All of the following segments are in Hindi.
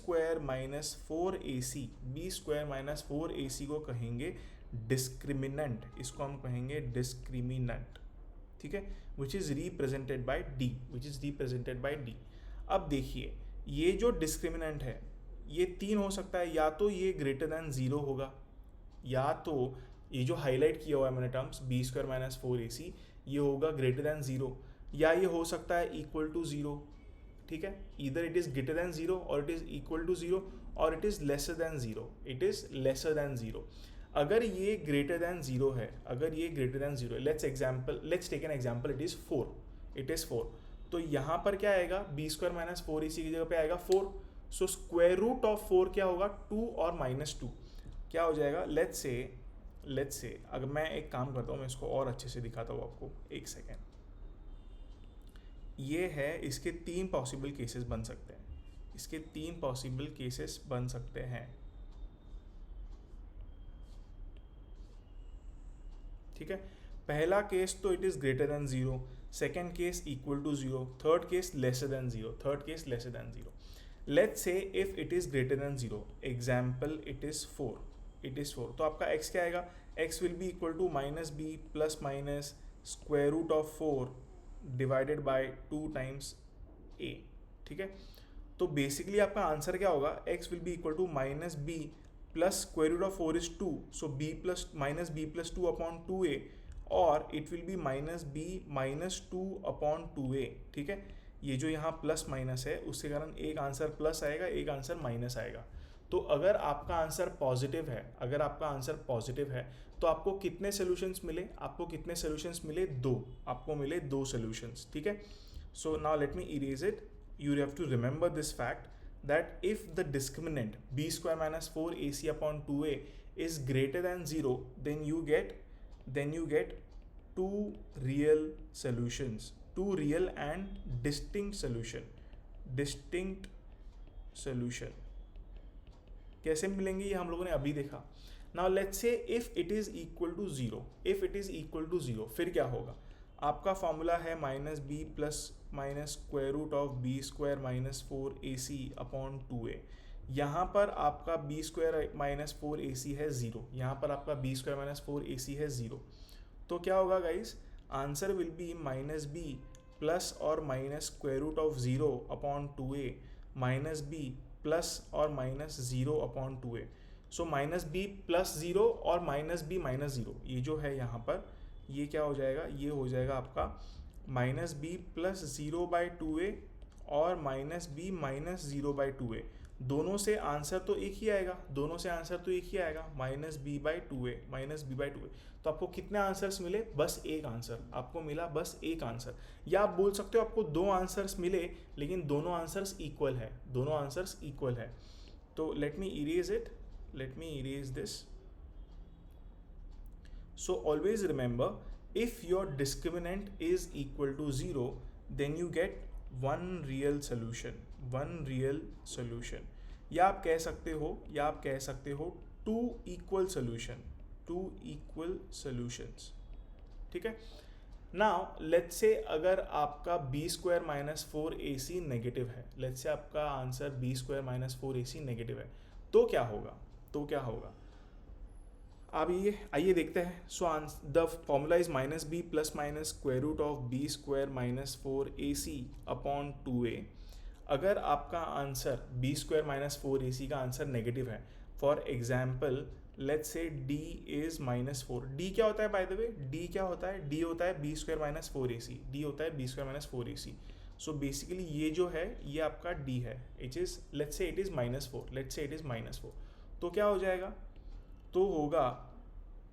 Square minus 4ac, B square minus 4ac को कहेंगे डिस्क्रिमिनेंट, इसको हम कहेंगे डिस्क्रिमिनेंट, ठीक है, which is represented by D, which is represented by D. अब देखिए ये जो डिस्क्रिमिनेंट है ये 3 हो सकता है, या तो ये ग्रेटर दैन 0 होगा, या तो ये जो हाईलाइट किया हुआ है मैंने terms B square minus 4ac ये होगा ग्रेटर दैन 0, या ये हो सकता है इक्वल टू 0, ठीक है, इधर इट इज ग्रेटर दैन 0 और इट इज इक्वल टू 0 और it is lesser than 0, it is lesser than 0। अगर ये ग्रेटर दैन 0 है, अगर ये ग्रेटर दैन 0 है, let's take an example, it is 4, it is 4, तो यहाँ पर क्या आएगा बी स्क्वायर माइनस 4ac की जगह पे आएगा 4, सो स्क्वायर रूट ऑफ 4 क्या होगा 2 और -2 क्या हो जाएगा, लेट्स से अगर मैं एक काम करता हूँ, मैं इसको और अच्छे से दिखाता हूँ आपको, एक सेकेंड। ये है, इसके 3 पॉसिबल केसेस बन सकते हैं, इसके 3 पॉसिबल केसेस बन सकते हैं, ठीक है। पहला केस तो it is greater than 0, second case equal to 0, third case lesser than 0, third case lesser than 0। Let's say if it is greater than 0, example it is 4, it is 4, तो आपका x क्या आएगा, x will be equal to -b plus minus square root of 4 divided by 2 times a, ठीक है। तो बेसिकली आपका आंसर क्या होगा, x will be equal to -b plus square root of 4 is 2, so b plus -b+2 upon 2a, और it will B -b-2 upon 2a, ठीक है। ये जो यहाँ प्लस माइनस है उसके कारण एक आंसर प्लस आएगा, एक आंसर माइनस आएगा। तो अगर आपका आंसर पॉजिटिव है, अगर आपका आंसर पॉजिटिव है तो आपको कितने सोल्यूशंस मिले, आपको कितने सोल्यूशंस मिले, 2, आपको मिले 2 सोल्यूशंस, ठीक है। So now let me erase it, you have to remember this fact that if the discriminant b square minus 4ac upon 2a is greater than 0, then you get 2 real solutions, 2 real and distinct solution। कैसे मिलेंगे ये हम लोगों ने अभी देखा। Now let's say if it is equal to 0, if it is equal to 0 फिर क्या होगा, आपका फॉर्मूला है -b plus minus square root of B square minus 4ac upon 2a। यहाँ पर आपका बी स्क्वायर माइनस 4ac है 0, यहाँ पर आपका बी स्क्वायर माइनस 4ac है 0, तो क्या होगा guys, answer will be -b plus और minus square root of 0 upon 2a minus b plus और minus 0 upon 2a। So -b plus 0 और -b माइनस 0, ये जो है यहाँ पर ये क्या हो जाएगा, ये हो जाएगा आपका -b प्लस 0/2a और -b माइनस 0/2a। दोनों से आंसर तो एक ही आएगा, दोनों से आंसर तो एक ही आएगा, -b/2a, -b/2a। तो आपको कितने आंसर्स मिले, बस एक आंसर आपको मिला, बस एक आंसर। या आप बोल सकते हो आपको 2 आंसर्स मिले लेकिन दोनों आंसर्स इक्वल है, दोनों आंसर्स इक्वल है। तो let me erase it, let me erase this. So always remember, if your discriminant is equal to 0, then you get one real solution, one real solution। या आप कह सकते हो 2 equal solution, 2 equal solutions, ठीक है। Now let's say अगर आपका b square minus 4ac negative है, let's say आपका answer b square minus 4ac negative है, तो क्या होगा, अब ये आइए देखते हैं। So the formula is -b plus minus square root of B square minus 4ac upon 2a। अगर आपका answer b square minus 4ac का आंसर नेगेटिव है, for example let's say d is -4, d क्या होता है बाय द वे, d क्या होता है, d होता है b square minus 4ac, d होता है b square minus 4ac। So basically ये जो है ये आपका d है, it is let's say it is -4, let's say it is -4, तो क्या हो जाएगा, तो होगा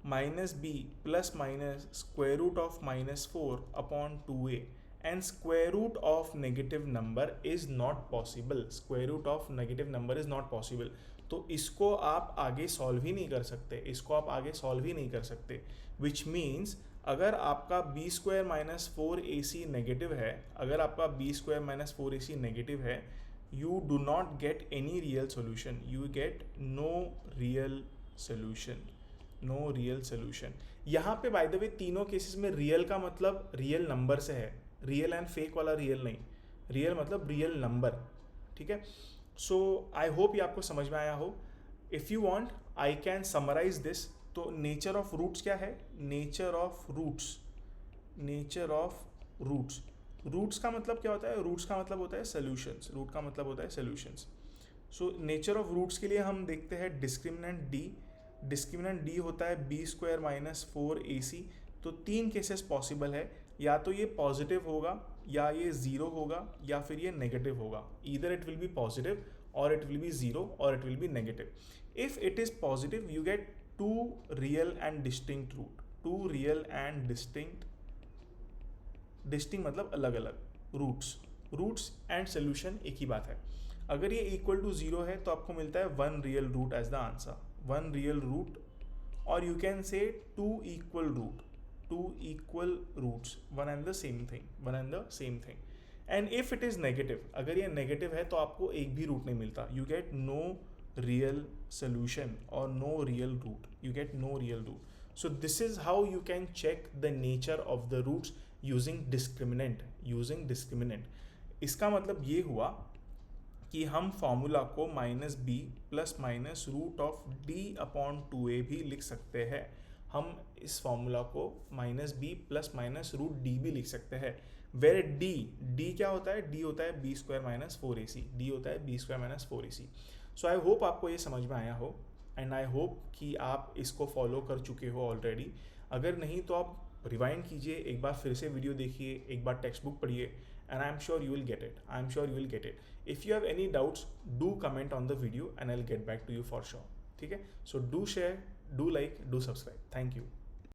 -b plus minus square root of -4 upon 2a, and square root of negative number is not possible, square root of negative number is not possible. तो इसको आप आगे सॉल्व ही नहीं कर सकते, इसको आप आगे सॉल्व ही नहीं कर सकते, विच मीन्स अगर आपका b square minus 4ac negative है, अगर आपका b square minus 4ac negative है, you do not get any real solution, you get no real solution, no real solution। यहाँ पे बाय द वे तीनों केसेस में रियल का मतलब रियल नंबर से है, रियल एंड फेक वाला रियल नहीं, रियल मतलब रियल नंबर, ठीक है। सो आई होप ये आपको समझ में आया हो. If you want I can summarize this. तो नेचर ऑफ रूट्स क्या है? Nature of roots, nature of roots, roots का मतलब क्या होता है? रूट्स का मतलब होता है सॉल्यूशंस. रूट का मतलब होता है solutions. So nature of roots के लिए हम देखते हैं डिस्क्रिमिनेंट डी. डिस्क्रिमिनेंट डी होता है बी स्क्वायर माइनस 4ac. तो 3 केसेस पॉसिबल है. या तो ये पॉजिटिव होगा, या ये ज़ीरो होगा, या फिर ये नेगेटिव होगा. Either it will be positive, और इट विल बी ज़ीरो, और it will be negative. If it is positive you get 2 real and distinct root. 2 real and distinct मतलब अलग अलग रूट्स. रूट्स एंड सोल्यूशन एक ही बात है. अगर ये इक्वल टू 0 है तो आपको मिलता है 1 real root as the answer. 1 real root, और you can say 2 equal root. 2 equal roots, one and the same thing, one and the same thing. And if it is negative, अगर ये नेगेटिव है तो आपको एक भी रूट नहीं मिलता. You get no real solution और no real root. You get no real root. So this is how you can check the nature of the roots using discriminant. using discriminant. इसका मतलब ये हुआ कि हम फॉर्मूला को minus B plus minus root of D upon 2a भी लिख सकते हैं. हम इस फॉर्मूला को minus B plus minus root D भी लिख सकते हैं. वेर डी क्या होता है? डी होता है B square minus 4ac. D होता है B square minus 4ac. So I hope आपको ये समझ में आया हो, एंड आई होप कि आप इसको फॉलो कर चुके हो ऑलरेडी. अगर नहीं तो आप रिवाइंड कीजिए, एक बार फिर से वीडियो देखिए, एक बार टेक्स्ट बुक पढ़िए, and I am sure you will get it. I am sure you will get it. If you have any doubts do comment on the video and I will get back to you for sure. ठीक है? So do share, do like, do subscribe. Thank you.